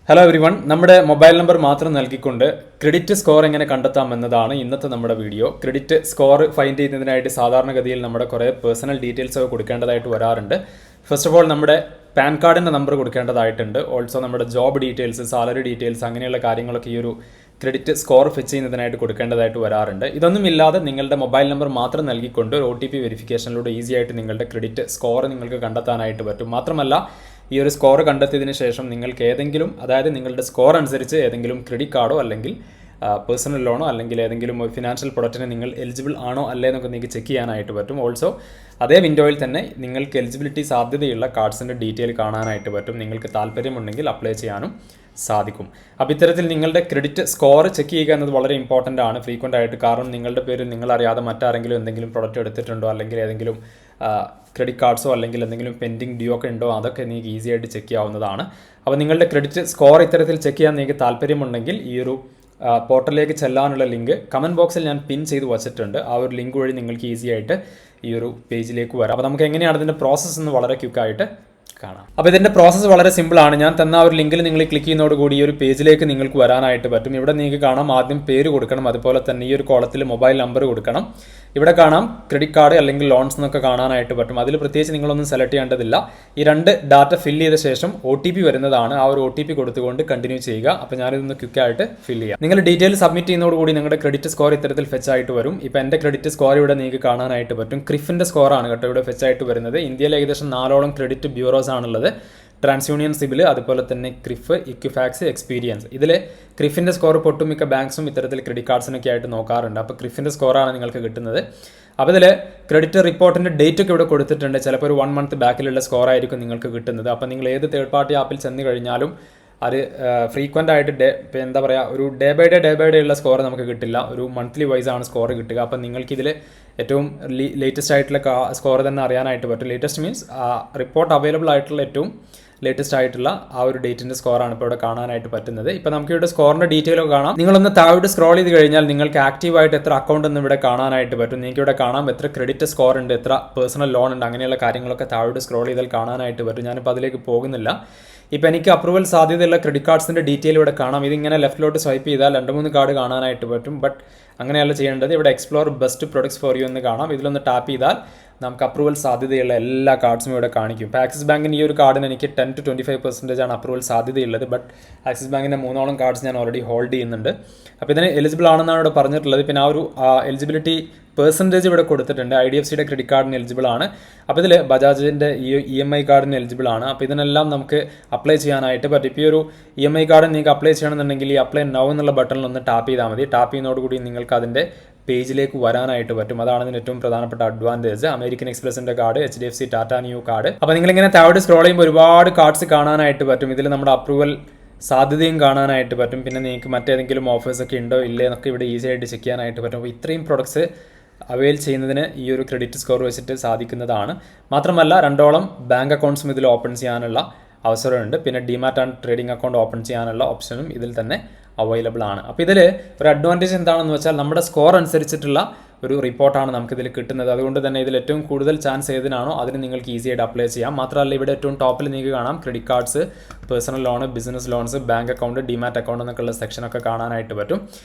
Hello everyone, നമ്മുടെ mobile number മാത്രം നൽകിക്കൊണ്ട് ക്രെഡിറ്റ് സ്കോർ എങ്ങനെ കണ്ടെത്താമെന്നതാണ് ഇന്നത്തെ നമ്മുടെ വീഡിയോ. ക്രെഡിറ്റ് സ്കോർ ഫൈൻഡ് ചെയ്യുന്നതിനായിട്ട് സാധാരണഗതിയിൽ നമ്മുടെ കുറേ പേഴ്സണൽ ഡീറ്റെയിൽസ് ഒക്കെ കൊടുക്കേണ്ടതായിട്ട് വരാറുണ്ട്. ഫസ്റ്റ് ഓഫ് ഓൾ നമ്മുടെ പാൻ കാർഡിൻ്റെ നമ്പർ കൊടുക്കേണ്ടതായിട്ടുണ്ട്. ഓൾസോ നമ്മുടെ ജോബ് ഡീറ്റെയിൽസ്, സാലറി ഡീറ്റെയിൽസ്, അങ്ങനെയുള്ള കാര്യങ്ങളൊക്കെ ഈ ഒരു ക്രെഡിറ്റ് സ്കോർ ഫിച്ച് ചെയ്യുന്നതിനായിട്ട് കൊടുക്കേണ്ടതായിട്ട് വരാറുണ്ട്. ഇതൊന്നും ഇല്ലാതെ നിങ്ങളുടെ മൊബൈൽ നമ്പർ മാത്രം നൽകിക്കൊണ്ട് ഒരു OTP വെരിഫിക്കേഷനിലൂടെ ഈസി ആയിട്ട് നിങ്ങളുടെ ക്രെഡിറ്റ് സ്കോർ നിങ്ങൾക്ക് കണ്ടെത്താനായിട്ട് പറ്റും. മാത്രമല്ല, ഈ ഒരു സ്കോർ കണ്ടെത്തിയതിന് ശേഷം നിങ്ങൾക്ക് ഏതെങ്കിലും, അതായത് നിങ്ങളുടെ സ്കോർ അനുസരിച്ച് ഏതെങ്കിലും ക്രെഡിറ്റ് കാർഡോ അല്ലെങ്കിൽ പേഴ്സണൽ ലോണോ അല്ലെങ്കിൽ ഏതെങ്കിലും ഒരു ഫിനാൻഷ്യൽ പ്രൊഡക്റ്റിന് നിങ്ങൾ എലിജിബിൾ ആണോ അല്ലേ എന്നൊക്കെ നിങ്ങൾക്ക് ചെക്ക് ചെയ്യാനായിട്ട് പറ്റും. ഓൾസോ അതേ വിൻഡോയിൽ തന്നെ നിങ്ങൾക്ക് എലിജിബിലിറ്റി സാധ്യതയുള്ള കാർഡ്സിൻ്റെ ഡീറ്റെയിൽ കാണാനായിട്ട് പറ്റും. നിങ്ങൾക്ക് താല്പര്യമുണ്ടെങ്കിൽ അപ്ലൈ ചെയ്യാനും സാധിക്കും. അപ്പോൾ ഇത്തരത്തിൽ നിങ്ങളുടെ ക്രെഡിറ്റ് സ്കോർ ചെക്ക് ചെയ്യുക എന്നത് വളരെ ഇമ്പോർട്ടൻ്റ് ആണ് ഫ്രീക്വൻ്റ് ആയിട്ട്. കാരണം നിങ്ങളുടെ പേരിൽ നിങ്ങളറിയാതെ മറ്റാരെങ്കിലും എന്തെങ്കിലും പ്രൊഡക്റ്റ് എടുത്തിട്ടുണ്ടോ അല്ലെങ്കിൽ ഏതെങ്കിലും ക്രെഡിറ്റ് കാർഡ്സോ അല്ലെങ്കിൽ എന്തെങ്കിലും പെൻഡിങ് ഡ്യൂ ഒക്കെ ഉണ്ടോ, അതൊക്കെ നിങ്ങൾക്ക് ഈസി ആയിട്ട് ചെക്ക് ചെയ്യാവുന്നതാണ്. അപ്പോൾ നിങ്ങളുടെ ക്രെഡിറ്റ് സ്കോർ ഇത്തരത്തിൽ ചെക്ക് ചെയ്യാൻ നിങ്ങൾക്ക് താല്പര്യമുണ്ടെങ്കിൽ ഈ ഒരു പോർട്ടലിലേക്ക് ചെല്ലാനുള്ള ലിങ്ക് കമൻറ്റ് ബോക്സിൽ ഞാൻ പിൻ ചെയ്ത് വച്ചിട്ടുണ്ട്. ആ ഒരു ലിങ്ക് വഴി നിങ്ങൾക്ക് ഈസി ആയിട്ട് ഈ ഒരു പേജിലേക്ക് വരാം. അപ്പോൾ നമുക്ക് എങ്ങനെയാണ് ഇതിൻ്റെ പ്രോസസ്സ് എന്ന് വളരെ ക്വിക്കായിട്ട് കാണാം. അപ്പോൾ ഇതിൻ്റെ പ്രോസസ്സ് വളരെ സിമ്പിളാണ്. ഞാൻ തന്ന ആ ഒരു ലിങ്കിൽ നിങ്ങൾ ക്ലിക്ക് ചെയ്യുന്നതോടുകൂടി ഈ ഒരു പേജിലേക്ക് നിങ്ങൾക്ക് വരാനായിട്ട് പറ്റും. ഇവിടെ നിങ്ങൾക്ക് കാണാം, ആദ്യം പേര് കൊടുക്കണം, അതുപോലെ തന്നെ ഈ ഒരു കോളത്തിൽ മൊബൈൽ നമ്പർ കൊടുക്കണം. ഇവിടെ കാണാം ക്രെഡിറ്റ് കാർഡ് അല്ലെങ്കിൽ ലോൺസ് എന്നൊക്കെ കാണാനായിട്ട് പറ്റും. അതിൽ പ്രത്യേകിച്ച് നിങ്ങളൊന്നും സെലക്ട് ചെയ്യേണ്ടതില്ല. ഈ രണ്ട് ഡാറ്റ ഫില്ല് ചെയ്ത ശേഷം OTP വരുന്നതാണ്. ആ ഒരു OTP കൊടുത്തുകൊണ്ട് കണ്ടിന്യൂ ചെയ്യുക. അപ്പോൾ ഞാനിതൊന്ന് ക്വിക്കായിട്ട് ഫില്ല് ചെയ്യാം. നിങ്ങൾ ഡീറ്റെയിൽ സബ്മിറ്റ് ചെയ്യുന്നതോടുകൂടി നിങ്ങളുടെ ക്രെഡിറ്റ് സ്കോർ ഇത്തരത്തിൽ ഫെച്ച് ആയിട്ട് വരും. ഇപ്പോൾ എൻ്റെ ക്രെഡിറ്റ് സ്കോർ ഇവിടെ നിങ്ങൾക്ക് കാണാനായിട്ട് പറ്റും. ക്രിഫിൻ്റെ സ്കോറാണ് കേട്ടോ ഇവിടെ ഫെച്ച് ആയിട്ട് വരുന്നത്. ഇന്ത്യയിൽ ഏകദേശം 4ഓളം ക്രെഡിറ്റ് ബ്യൂറോസ് ആണുള്ളത്. ട്രാൻസ്യൂണിയൻ, സിബിൽ, അതുപോലെ തന്നെ ക്രിഫ്, ഇക്വിഫാക്സ്, എക്സ്പീരിയൻസ്. ഇതിൽ ക്രിഫിൻ്റെ സ്കോർ ഒട്ടുമിക്ക ബാങ്ക്സും ഇത്തരത്തിൽ ക്രെഡിറ്റ് കാർഡ്സിനൊക്കെ ആയിട്ട് നോക്കാറുണ്ട്. അപ്പോൾ ക്രിഫിൻ്റെ സ്കോറാണ് നിങ്ങൾക്ക് കിട്ടുന്നത്. അപ്പോൾ ഇതിൽ ക്രെഡിറ്റ് റിപ്പോർട്ടിൻ്റെ ഡേറ്റ് ഒക്കെ ഇവിടെ കൊടുത്തിട്ടുണ്ട്. ചിലപ്പോൾ ഒരു 1 മന്ത് ബാക്കിലുള്ള സ്കോർ ആയിരിക്കും നിങ്ങൾക്ക് കിട്ടുന്നത്. അപ്പോൾ നിങ്ങൾ ഏത് തേർഡ് പാർട്ടി ആപ്പിൽ ചെന്ന് കഴിഞ്ഞാലും അത് ഫ്രീക്വൻ്റ് ആയിട്ട് എന്താ പറയുക, ഒരു ഡേ ബൈ ഡേ ഉള്ള സ്കോർ നമുക്ക് കിട്ടില്ല. ഒരു മന്ത്ലി വൈസ് ആണ് സ്കോർ കിട്ടുക. അപ്പം നിങ്ങൾക്കിതിൽ ഏറ്റവും ലേറ്റസ്റ്റ് ആയിട്ടുള്ള സ്കോർ തന്നെ അറിയാനായിട്ട് പറ്റും. ലേറ്റസ്റ്റ് മീൻസ് റിപ്പോർട്ട് അവൈലബിൾ ആയിട്ടുള്ള ഏറ്റവും ലേറ്റസ്റ്റ് ആയിട്ടുള്ള ആ ഒരു ഡേറ്റിൻ്റെ സ്കോറാണ് ഇപ്പോൾ ഇവിടെ കാണാനായിട്ട് പറ്റുന്നത്. ഇപ്പോൾ നമുക്ക് ഇവിടെ സ്കോറിൻ്റെ ഡീറ്റെയിൽ ഒക്കെ കാണാം. നിങ്ങളൊന്ന് താഴോട്ട് സ്ക്രോൾ ചെയ്ത് കഴിഞ്ഞാൽ നിങ്ങൾക്ക് ആക്റ്റീവായിട്ട് എത്ര അക്കൗണ്ട് എന്ന് ഇവിടെ കാണാനായിട്ട് പറ്റും. നിങ്ങൾക്ക് ഇവിടെ കാണാം എത്ര ക്രെഡിറ്റ് സ്കോർ ഉണ്ട്, എത്ര പേഴ്സണൽ ലോൺ ഉണ്ട്, അങ്ങനെയുള്ള കാര്യങ്ങളൊക്കെ താഴോട്ട് സ്ക്രോൾ ചെയ്താൽ കാണാനായിട്ട് പറ്റും. ഞാനിപ്പോൾ അതിലേക്ക് പോകുന്നില്ല. ഇപ്പോൾ എനിക്ക് അപ്രൂവൽ സാധ്യതയുള്ള ക്രെഡിറ്റ് കാർഡ്സിൻ്റെ ഡീറ്റെയിൽ ഇവിടെ കാണാം. ഇതിങ്ങനെ ലെഫ്റ്റിലോട്ട് സ്വൈപ്പ് ചെയ്താൽ 2-3 കാർഡ് കാണാനായിട്ട് പറ്റും. ബട്ട് അങ്ങനെയല്ല ചെയ്യേണ്ടത്. ഇവിടെ explore best products for you എന്ന് കാണാം. ഇതിലൊന്ന് ടാപ്പ് ചെയ്താൽ നമുക്ക് അപ്രൂവൽ സാധ്യതയുള്ള എല്ലാ കാർഡ്സും ഇവിടെ കാണിക്കും. ഇപ്പോൾ ആക്സിസ് ബാങ്കിൻ്റെ ഈ ഒരു കാർഡിന് എനിക്ക് 10 to 25% ആണ് അപ്രൂവൽ സാധ്യതയുള്ളത്. ബട്ട് ആക്സിസ് ബാങ്കിൻ്റെ 3ഓളം കാർഡ്സ് ഞാൻ ഓൾറെഡി ഹോൾഡ് ചെയ്യുന്നുണ്ട്. അപ്പോൾ ഇതിന് എലിജിബിൾ ആണെന്നാണ് ഇവിടെ പറഞ്ഞിട്ടുള്ളത്. പിന്നെ ആ ഒരു എലിജിബിലിറ്റി പെർസെൻറ്റേജ് ഇവിടെ കൊടുത്തിട്ടുണ്ട്. IDFCയുടെ ക്രെഡിറ്റ് കാർഡിന് എലിജിബിൾ ആണ്. അപ്പോൾ ഇതിൽ ബജാജിൻ്റെ EMI കാർഡിന് എലിജിബിൾ ആണ്. അപ്പോൾ ഇതിനെല്ലാം നമുക്ക് അപ്ലൈ ചെയ്യാനായിട്ട് പറ്റും. ഇപ്പോൾ ഈ ഒരു EMI കാർഡിന് നിങ്ങൾക്ക് അപ്ലൈ ചെയ്യണമെന്നുണ്ടെങ്കിൽ ഈ അപ്ലൈ നൗ എന്നുള്ള ബട്ടണിൽ ഒന്ന് ടാപ്പ് ചെയ്താൽ മതി. ടാപ്പ് ചെയ്യുന്നതോടുകൂടി നിങ്ങൾക്ക് അതിൻ്റെ പേജിലേക്ക് വരാനായിട്ട് പറ്റും. അതാണ് ഇതിന് ഏറ്റവും പ്രധാനപ്പെട്ട അഡ്വാൻറ്റേജ്. അമേരിക്കൻ എക്സ്പ്രസിൻ്റെ card, HDFC Tata Neu card. അപ്പോൾ നിങ്ങളിങ്ങനെ താഴോട്ട് സ്ക്രോൾ ചെയ്യുമ്പോൾ ഒരുപാട് കാർഡ്സ് കാണാനായിട്ട് പറ്റും. ഇതിൽ നമ്മുടെ അപ്രൂവൽ സാധ്യതയും കാണാനായിട്ട് പറ്റും. പിന്നെ നിങ്ങൾക്ക് മറ്റേതെങ്കിലും ഓഫേഴ്സ് ഒക്കെ ഉണ്ടോ ഇല്ലേ എന്നൊക്കെ ഇവിടെ ഈസി ആയിട്ട് ചെക്ക് ചെയ്യാനായിട്ട് പറ്റും. അപ്പോൾ ഇത്രയും പ്രൊഡക്ട്സ് അവൈൽ ചെയ്യുന്നതിന് ഈ ഒരു ക്രെഡിറ്റ് സ്കോർ വെച്ചിട്ട് സാധിക്കുന്നതാണ്. മാത്രമല്ല 2ഓളം ബാങ്ക് അക്കൗണ്ട്സും ഇതിൽ ഓപ്പൺ ചെയ്യാനുള്ള അവസരമുണ്ട്. പിന്നെ demat and trading account open ചെയ്യാനുള്ള ഓപ്ഷനും ഇതിൽ തന്നെ അവൈലബിൾ ആണ്. അപ്പോൾ ഇതിൽ ഒരു അഡ്വാൻറ്റേജ് എന്താണെന്ന് വെച്ചാൽ നമ്മുടെ സ്കോർ അനുസരിച്ചിട്ടുള്ള ഒരു റിപ്പോർട്ടാണ് നമുക്കിതിൽ കിട്ടുന്നത്. അതുകൊണ്ട് തന്നെ ഇതിൽ ഏറ്റവും കൂടുതൽ ചാൻസ് ഏതിനാണോ അതിന് നിങ്ങൾക്ക് ഈസി ആയിട്ട് അപ്ലൈ ചെയ്യാം. മാത്രമല്ല ഇവിടെ ഏറ്റവും ടോപ്പിൽ നിങ്ങൾക്ക് കാണാം credit cards, personal loan, business loans, bank account, demat account എന്നൊക്കെയുള്ള സെക്ഷനൊക്കെ കാണാനായിട്ട് പറ്റും.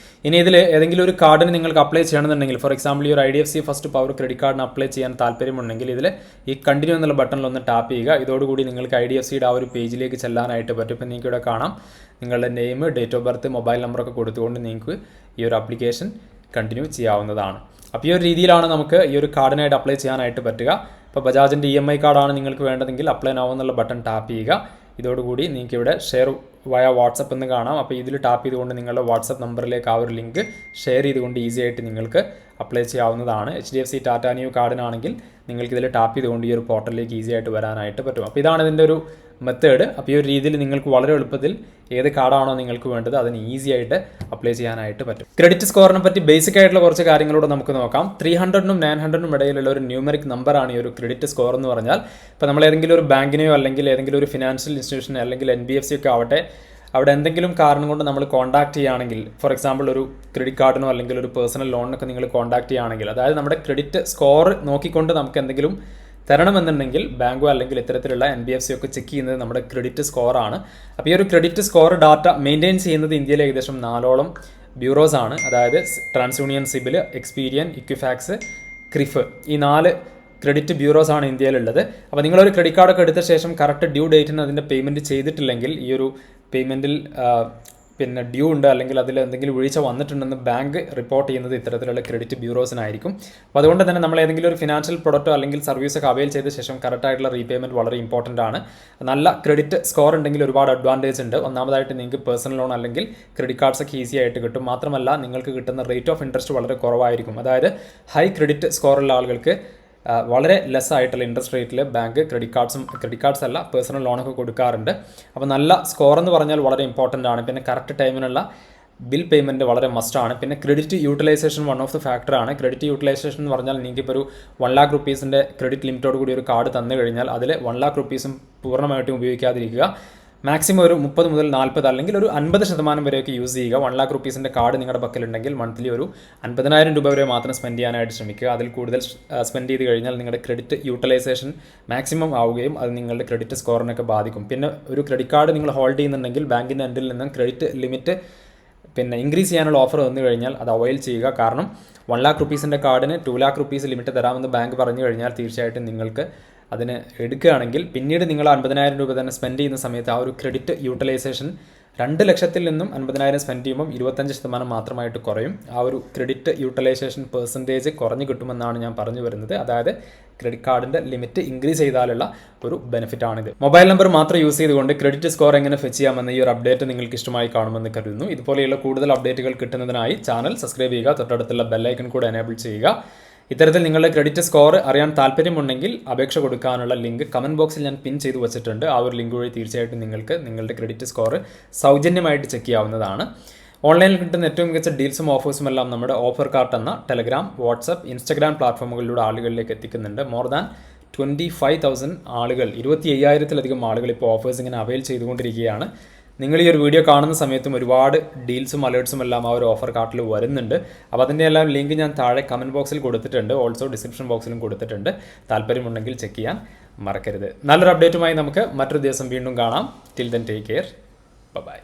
ഇനി ഇതിൽ ഏതെങ്കിലും ഒരു കാർഡിന് നിങ്ങൾക്ക് അപ്ലൈ ചെയ്യണമെന്നുണ്ടെങ്കിൽ, ഫോർ എക്സാമ്പിൾ ഈ ഒരു IDFC ഫസ്റ്റ് പവർ ക്രെഡിറ്റ് കാർഡിന് അപ്ലൈ ചെയ്യാൻ താല്പര്യമുണ്ടെങ്കിൽ ഇതിൽ ഈ കണ്ടിന്യൂ എന്നുള്ള ബട്ടണിൽ ഒന്ന് ടാപ്പ് ചെയ്യുക. ഇതോടുകൂടി നിങ്ങൾക്ക് IDFCയുടെ ആ ഒരു പേജിലേക്ക് ചെല്ലാനായിട്ട് പറ്റും. ഇപ്പം നിങ്ങൾക്ക് ഇവിടെ കാണാം നിങ്ങളുടെ name, date of birth, mobile നമ്പറൊക്കെ കൊടുത്തുകൊണ്ട് നിങ്ങൾക്ക് ഈ ഒരു ആപ്ലിക്കേഷൻ കണ്ടിന്യൂ ചെയ്യാവുന്നതാണ്. അപ്പോൾ ഈ ഒരു രീതിയിലാണ് നമുക്ക് ഈ ഒരു കാർഡിനായിട്ട് അപ്ലൈ ചെയ്യാനായിട്ട് പറ്റുക. ഇപ്പോൾ ബജാജിൻ്റെ EMI കാർഡാണ് നിങ്ങൾക്ക് വേണ്ടതെങ്കിൽ അപ്ലൈ നൗ എന്നുള്ള ബട്ടൺ ടാപ്പ് ചെയ്യുക. ഇതോടുകൂടി നിങ്ങൾക്ക് ഇവിടെ ഷെയർ വയ വാട്സപ്പ് എന്ന് കാണാം. അപ്പോൾ ഇതിൽ ടാപ്പ് ചെയ്തുകൊണ്ട് നിങ്ങളുടെ വാട്സപ്പ് നമ്പറിലേക്ക് ആ ഒരു ലിങ്ക് ഷെയർ ചെയ്തുകൊണ്ട് ഈസി ആയിട്ട് നിങ്ങൾക്ക് അപ്ലൈ ചെയ്യാവുന്നതാണ്. HDFC ടാറ്റ ന്യൂ കാർഡിനാണെങ്കിൽ നിങ്ങൾക്ക് ഇതിൽ ടാപ്പ് ചെയ്തുകൊണ്ട് ഈ ഒരു പോർട്ടലിലേക്ക് ഈസി ആയിട്ട് വരാനായിട്ട് പറ്റും. അപ്പോൾ ഇതാണ് ഇതിൻ്റെ ഒരു മെത്തേഡ്. അപ്പോൾ ഈ ഒരു രീതിയിൽ നിങ്ങൾക്ക് വളരെ എളുപ്പത്തിൽ ഏത് കാർഡാണോ നിങ്ങൾക്ക് വേണ്ടത് അതിന് ഈസി ആയിട്ട് അപ്ലൈ ചെയ്യാനായിട്ട് പറ്റും. ക്രെഡിറ്റ് സ്കോറിനെ പറ്റി ബേസിക് ആയിട്ടുള്ള കുറച്ച് കാര്യങ്ങളോട് നമുക്ക് നോക്കാം. 300-നും 900-നും ഇടയിലുള്ള ഒരു ന്യൂമറിക് നമ്പറാണ് ഈ ഒരു ക്രെഡിറ്റ് സ്കോർ എന്ന് പറഞ്ഞാൽ. ഇപ്പോൾ നമ്മൾ ഏതെങ്കിലും ഒരു ബാങ്കിനെയോ അല്ലെങ്കിൽ ഏതെങ്കിലും ഒരു ഫിനാൻഷ്യൽ ഇൻസ്റ്റിറ്റ്യൂഷനോ അല്ലെങ്കിൽ NBFC ഒക്കെ ആവട്ടെ, അവിടെ എന്തെങ്കിലും കാരണം കൊണ്ട് നമ്മൾ കോൺടാക്ട് ചെയ്യുകയാണെങ്കിൽ, ഫോർ എക്സാമ്പിൾ ഒരു ക്രെഡിറ്റ് കാർഡിനോ അല്ലെങ്കിൽ ഒരു പേഴ്സണൽ ലോണിനൊക്കെ നിങ്ങൾ കോൺടാക്ട് ചെയ്യുകയാണെങ്കിൽ, അതായത് നമ്മുടെ ക്രെഡിറ്റ് സ്കോർ നോക്കിക്കൊണ്ട് നമുക്ക് എന്തെങ്കിലും തരണമെന്നുണ്ടെങ്കിൽ ബാങ്കോ അല്ലെങ്കിൽ ഇത്തരത്തിലുള്ള NBFC ഒക്കെ ചെക്ക് ചെയ്യുന്നത് നമ്മുടെ ക്രെഡിറ്റ് സ്കോറാണ്. അപ്പോൾ ഈ ഒരു ക്രെഡിറ്റ് സ്കോർ ഡാറ്റ മെയിൻറ്റെയിൻ ചെയ്യുന്നത് ഇന്ത്യയിൽ ഏകദേശം 4ഓളം ബ്യൂറോസ് ആണ്. അതായത് ട്രാൻസ്യൂണിയൻ, സിബിൽ, എക്സ്പീരിയൻ, ഇക്വിഫാക്സ്, ക്രിഫ്, ഈ 4 ക്രെഡിറ്റ് ബ്യൂറോസ് ആണ് ഇന്ത്യയിലുള്ളത്. അപ്പോൾ നിങ്ങളൊരു ക്രെഡിറ്റ് കാർഡൊക്കെ എടുത്ത ശേഷം കറക്റ്റ് ഡ്യൂ ഡേറ്റിന് അതിൻ്റെ പേയ്മെൻറ്റ് ചെയ്തിട്ടില്ലെങ്കിൽ ഈ ഒരു പേയ്മെൻറ്റിൽ പിന്നെ ഡ്യൂ ഉണ്ട് അല്ലെങ്കിൽ അതിൽ എന്തെങ്കിലും വീഴ്ച വന്നിട്ടുണ്ടെന്ന് ബാങ്ക് റിപ്പോർട്ട് ചെയ്യുന്നത് ഇത്തരത്തിലുള്ള ക്രെഡിറ്റ് ബ്യൂറോസിനായിരിക്കും. അപ്പോൾ അതുകൊണ്ട് തന്നെ നമ്മൾ ഏതെങ്കിലും ഒരു ഫിനാൻഷ്യൽ പ്രൊഡക്റ്റോ അല്ലെങ്കിൽ സർവീസൊക്കെ അവൈൽ ചെയ്ത ശേഷം കറക്റ്റായിട്ടുള്ള റീപേയ്മെൻറ്റ് വളരെ ഇമ്പോർട്ടൻ്റ് ആണ്. നല്ല ക്രെഡിറ്റ് സ്കോർ ഉണ്ടെങ്കിൽ ഒരുപാട് അഡ്വാൻറ്റേജ് ഉണ്ട്. ഒന്നാമതായിട്ട് നിങ്ങൾക്ക് പേഴ്സണൽ ലോൺ അല്ലെങ്കിൽ ക്രെഡിറ്റ് കാർഡ്സൊക്കെ ഈസി ആയിട്ട് കിട്ടും. മാത്രമല്ല നിങ്ങൾക്ക് കിട്ടുന്ന റേറ്റ് ഓഫ് ഇൻട്രസ്റ്റ് വളരെ കുറവായിരിക്കും. അതായത് ഹൈ ക്രെഡിറ്റ് സ്കോറുള്ള ആളുകൾക്ക് വളരെ ലെസ് ആയിട്ടുള്ള ഇൻട്രസ്റ്റ് റേറ്റിൽ ബാങ്ക് ക്രെഡിറ്റ് കാർഡ്സ് അല്ല പേഴ്സണൽ ലോണൊക്കെ കൊടുക്കാറുണ്ട്. അപ്പോൾ നല്ല സ്കോർ എന്ന് പറഞ്ഞാൽ വളരെ ഇമ്പോർട്ടൻ്റ് ആണ്. പിന്നെ കറക്റ്റ് ടൈമിനുള്ള ബിൽ പേയ്മെൻറ്റ് വളരെ മസ്റ്റാണ്. പിന്നെ credit utilization one of the ഫാക്ടറാണ്. ക്രെഡിറ്റ് യൂട്ടിലൈസേഷൻ എന്ന് പറഞ്ഞാൽ നിങ്ങൾക്കിപ്പോൾ ഒരു 1 lakh rupees ക്രെഡിറ്റ് ലിമിറ്റോട് കൂടി ഒരു കാർഡ് തന്നു കഴിഞ്ഞാൽ അതിൽ 1 lakh rupees പൂർണ്ണമായിട്ടും ഉപയോഗിക്കാതിരിക്കുക. മാക്സിമം ഒരു 30 മുതൽ 40 അല്ലെങ്കിൽ ഒരു 50% വരെയൊക്കെ യൂസ് ചെയ്യുക. 1 lakh rupees കാർഡ് നിങ്ങളുടെ പക്കലുണ്ടെങ്കിൽ മന്ത്ലി ഒരു 50,000 രൂപ വരെ മാത്രം സ്പെൻഡ് ചെയ്യാനായിട്ട് ശ്രമിക്കുക. അതിൽ കൂടുതൽ സ്പെൻഡ് ചെയ്ത് കഴിഞ്ഞാൽ നിങ്ങളുടെ ക്രെഡിറ്റ് യൂട്ടിലൈസേഷൻ മാക്സിമം ആവുകയും അത് നിങ്ങളുടെ ക്രെഡിറ്റ് സ്കോറിനൊക്കെ ബാധിക്കും. പിന്നെ ഒരു ക്രെഡിറ്റ് കാർഡ് നിങ്ങൾ ഹോൾഡ് ചെയ്യുന്നുണ്ടെങ്കിൽ ബാങ്കിൻ്റെ എൻഡിൽ നിന്നും ക്രെഡിറ്റ് ലിമിറ്റ് പിന്നെ ഇൻക്രീസ് ചെയ്യാനുള്ള ഓഫർ വന്നു കഴിഞ്ഞാൽ അത് അവോയ്ഡ് ചെയ്യുക. കാരണം 1 lakh rupees കാർഡിന് 2 lakh rupees ലിമിറ്റ് തരാമെന്ന് ബാങ്ക് പറഞ്ഞു കഴിഞ്ഞാൽ തീർച്ചയായിട്ടും നിങ്ങൾക്ക് അതിന് എടുക്കുകയാണെങ്കിൽ പിന്നീട് നിങ്ങൾ 50,000 രൂപ തന്നെ സ്പെൻഡ് ചെയ്യുന്ന സമയത്ത് ആ ഒരു ക്രെഡിറ്റ് യൂട്ടിലൈസേഷൻ 2 ലക്ഷത്തിൽ നിന്നും 50,000 സ്പെൻഡ് ചെയ്യുമ്പം 25% മാത്രമായിട്ട് കുറയും. ആ ഒരു ക്രെഡിറ്റ് യൂട്ടിലൈസേഷൻ പെർസെൻറ്റേജ് കുറഞ്ഞു കിട്ടുമെന്നാണ് ഞാൻ പറഞ്ഞു വരുന്നത്. അതായത് ക്രെഡിറ്റ് കാർഡിൻ്റെ ലിമിറ്റ് ഇൻക്രീസ് ചെയ്താലുള്ള ഒരു ബെനിഫിറ്റ് ആണിത്. മൊബൈൽ നമ്പർ മാത്രം യൂസ് ചെയ്തുകൊണ്ട് ക്രെഡിറ്റ് സ്കോർ എങ്ങനെ ഫെച്ച് ചെയ്യാമെന്ന ഈ ഒരു അപ്ഡേറ്റ് നിങ്ങൾക്ക് ഇഷ്ടമായി കാണുമെന്ന് കരുതുന്നു. ഇതുപോലെയുള്ള കൂടുതൽ അപ്ഡേറ്റുകൾ കിട്ടുന്നതിനായി ചാനൽ സബ്സ്ക്രൈബ് ചെയ്യുക, തൊട്ടടുത്തുള്ള ബെല്ലൈക്കൺ കൂടെ എനേബിൾ ചെയ്യുക. ഇത്തരത്തിൽ നിങ്ങളുടെ ക്രെഡിറ്റ് സ്കോർ അറിയാൻ താല്പര്യമുണ്ടെങ്കിൽ അപേക്ഷ കൊടുക്കാനുള്ള ലിങ്ക് കമൻറ്റ് ബോക്സിൽ ഞാൻ പിൻ ചെയ്ത് വെച്ചിട്ടുണ്ട്. ആ ഒരു ലിങ്ക് വഴി തീർച്ചയായിട്ടും നിങ്ങൾക്ക് നിങ്ങളുടെ ക്രെഡിറ്റ് സ്കോർ സൗജന്യമായിട്ട് ചെക്ക് ചെയ്യാവുന്നതാണ്. ഓൺലൈനിൽ കിട്ടുന്ന ഏറ്റവും മികച്ച ഡീൽസും ഓഫേഴ്സും എല്ലാം നമ്മുടെ ഓഫർ കാർട്ട് എന്ന ടെലഗ്രാം, വാട്സപ്പ്, ഇൻസ്റ്റഗ്രാം പ്ലാറ്റ്ഫോമുകളിലൂടെ ആളുകളിലേക്ക് എത്തിക്കുന്നുണ്ട്. മോർ ദാൻ 25,000 ആളുകൾ, 25,000-ലധികം ആളുകൾ ഇപ്പോൾ ഓഫേഴ്സ് ഇങ്ങനെ അവൈൽ ചെയ്തുകൊണ്ടിരിക്കുകയാണ്. നിങ്ങൾ ഈ ഒരു വീഡിയോ കാണുന്ന സമയത്തും ഒരുപാട് ഡീൽസും അലേർട്സും എല്ലാം ആ ഒരു ഓഫർ കാർട്ടിൽ വരുന്നുണ്ട്. അപ്പോൾ അതിൻ്റെ എല്ലാം ലിങ്ക് ഞാൻ താഴെ കമൻറ്റ് ബോക്സിൽ കൊടുത്തിട്ടുണ്ട്, ഓൾസോ ഡിസ്ക്രിപ്ഷൻ ബോക്സിലും കൊടുത്തിട്ടുണ്ട്. താല്പര്യമുണ്ടെങ്കിൽ ചെക്ക് ചെയ്യാൻ മറക്കരുത്. നല്ലൊരു അപ്ഡേറ്റുമായി നമുക്ക് മറ്റൊരു ദിവസം വീണ്ടും കാണാം. Till then take care, by.